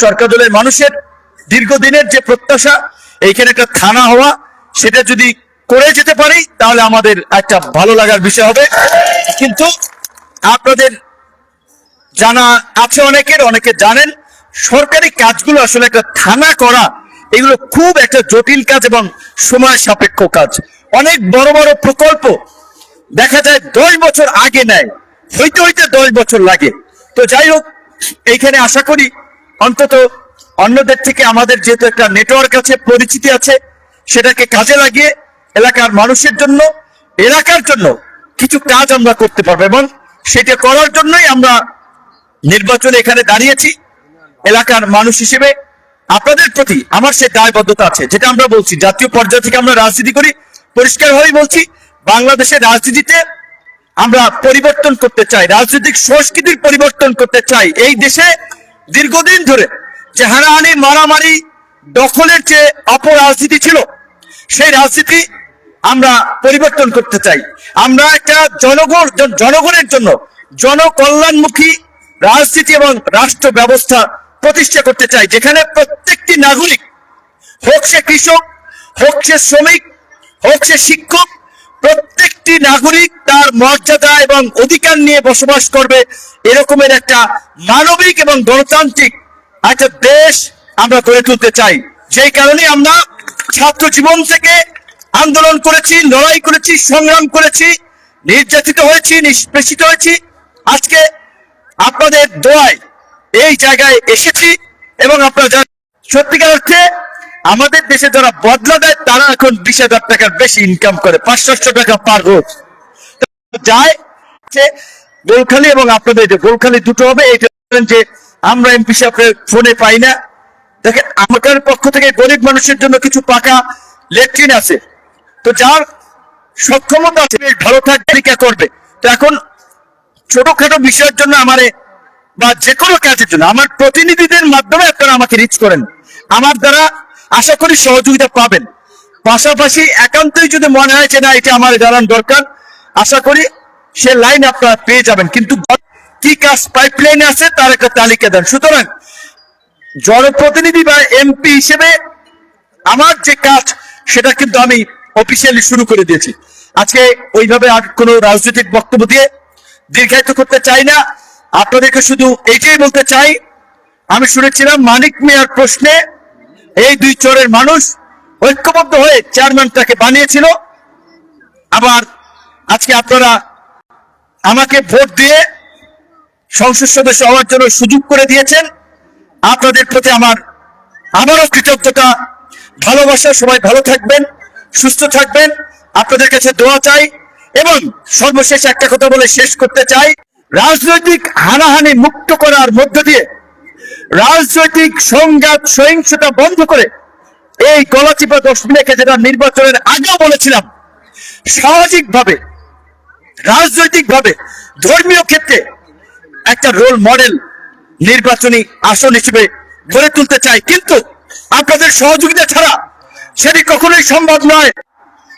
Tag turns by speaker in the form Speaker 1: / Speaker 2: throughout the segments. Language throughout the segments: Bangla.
Speaker 1: সরকার দলের মানুষের দীর্ঘদিনের যে প্রত্যাশা এইখানে একটা থানা হওয়া, সেটা যদি করে যেতে পারি তাহলে আমাদের একটা ভালো লাগার বিষয় হবে। কিন্তু আপনাদের জানা আছে, অনেকে জানেন সরকারি কাজগুলো আসলে একটা থানা করা এগুলো খুব একটা জটিল কাজ এবং সময় সাপেক্ষ কাজ। অনেক বড় বড় প্রকল্প দেখা যায় 10 বছর আগে নেয়, হইতে হইতে 10 বছর লাগে। তো যাই হোক, এইখানে আশা করি অন্তত অন্যদের থেকে আমাদের যেহেতু একটা নেটওয়ার্ক আছে, পরিচিতি আছে, সেটাকে কাজে লাগিয়ে এলাকার মানুষের জন্য, এলাকার জন্য কিছু কাজ আমরা করতে পারবো। এবং সেটা করার জন্যই আমরা নির্বাচনে এখানে দাঁড়িয়েছি। এলাকার মানুষ হিসেবে আপনাদের প্রতি আমার সেই দায়বদ্ধতা আছে, যেটা আমরা বলছি জাতীয় পর্যায় থেকে আমরা রাজনীতি করি, পরিষ্কারভাবেই বলছি বাংলাদেশের রাজনীতিতে আমরা পরিবর্তন করতে চাই, রাজনৈতিক সংস্কৃতির পরিবর্তন করতে চাই। এই দেশে দীর্ঘদিন ধরে যে হানাহানি, মারামারি, দখলের যে অপরাজনীতি ছিল, সেই রাজনীতি আমরা পরিবর্তন করতে চাই। আমরা একটা জনগণের জন্য জনকল্যাণমুখী রাজনীতি এবং রাষ্ট্র ব্যবস্থা প্রতিষ্ঠা করতে চাই, যেখানে প্রত্যেকটি নাগরিক, হোক সে কৃষক, হোক সে শ্রমিক, হোক সে শিক্ষক, প্রত্যেকটি নাগরিক তার মর্যাদা এবং অধিকার নিয়ে বসবাস করবে, এরকমের একটা মানবিক এবং গণতান্ত্রিক একটা দেশ আমরা গড়ে তুলতে চাই। যেই কারণে আমরা ছাত্র জীবন থেকে আন্দোলন করেছি, লড়াই করেছি, সংগ্রাম করেছি, নির্যাতিত হয়েছি, নিষ্পেষিত হয়েছি। আজকে আপনাদের দোয়ায় এই জায়গায় এসেছি এবং আপনারা জানেন সত্যিকার অর্থে আমাদের দেশে যারা বদলা দেয় তারা এখন 20,000 টাকার বেশি ইনকাম করে, 500 টাকা পার রোজ যায়। গোলখালি এবং আপনাদের গোলখালি দুটো হবে। এইটা যে আমরা এমপি সাহেবের ফোনে পাই না। দেখেন, আমাদের পক্ষ থেকে গরিব মানুষের জন্য কিছু পাকা ল্যাট্রিন আছে, তো যার সক্ষমতা আছে ভালো থাকবে করবে। তো এখন ছোটখাটো বিষয়ের জন্য আমারে বা যে কোনো কাজের জন্য আমার প্রতিনিধিদের মাধ্যমে আপনারা আমাকে রিচ করেন, আমার দ্বারা আশা করি সহযোগিতা পাবেন। পাশাপাশি একান্তই যদি মনে হয় যে না এটা আমার জানার দরকার, আশা করি সে লাইন আপনারা পেয়ে যাবেন। কিন্তু কি কাজ পাইপলাইনে আছে তার একটা তালিকা দেন। সুতরাং জনপ্রতিনিধি বা এমপি হিসেবে আমার যে কাজ সেটা কিন্তু আমি অফিসিয়ালি শুরু করে দিয়েছি। আজকে ওইভাবে আর কোনো রাজনৈতিক বক্তব্য দিয়ে দীর্ঘায়িত করতে চাই না। আপনাদেরকে শুধু এইটাই বলতে চাই, আমি শুনেছিলাম মানিক মিয়ার প্রশ্নে এই দুই চরের মানুষ ঐক্যবদ্ধ হয়ে চেয়ারম্যানটাকে বানিয়েছিল। আবার আজকে আপনারা আমাকে ভোট দিয়ে সংসদ সদস্য হওয়ার জন্য সুযোগ করে দিয়েছেন। আপনাদের প্রতি আমার আবারও কৃতজ্ঞতা, ভালোবাসা। সবাই ভালো থাকবেন, সুস্থ থাকবেন, আপনাদের কাছে দোয়া চাই। এবং সর্বশেষ একটা কথা বলে শেষ করতে চাই, রাজনৈতিক হানাহানি মুক্ত করার মধ্য দিয়ে রাজনৈতিক সংঘাত সহিংসতা বন্ধ করে এই গলাচিপা দশমিকে, যেটা নির্বাচনের আগেও বলেছিলাম, সামাজিকভাবে, রাজনৈতিকভাবে, ধর্মীয় ক্ষেত্রে একটা রোল মডেল নির্বাচনী আসন হিসেবে গড়ে তুলতে চাই। কিন্তু আপনাদের সহযোগিতা ছাড়া সেটি কখনোই সম্ভব নয়।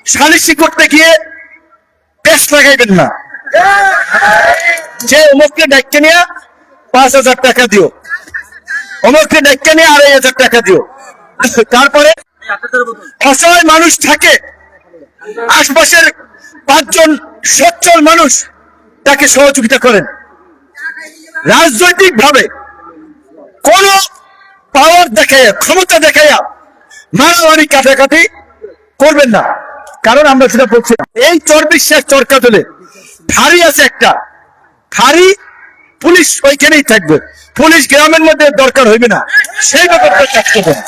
Speaker 1: সালিশি করতে গিয়ে পেশ লাগাইবেন না যে অমুককে ডাক্কে নিয়ে 5,000 টাকা দিও, অমুককে ডাক্কে নিয়ে 2,500 টাকা দিও। তারপরে অসহায় মানুষ থাকে, আশপাশের 5 জন সচ্ছল মানুষ তাকে সহযোগিতা করেন। রাজনৈতিক ভাবে কোন পাওয়ার দেখাইয়া, ক্ষমতা দেখাইয়া মারামারি কাটাকাটি করবেন না। কারণ আমরা সেটা বলছি, এই চরবিশ্বাস চরকাতলে ফাঁড়ি আছে একটা, ফাঁড়ি পুলিশ ওইখানেই থাকবে, পুলিশ গ্রামের মধ্যে দরকার হইবে না, সেই ব্যাপারটা কাজ করবেন।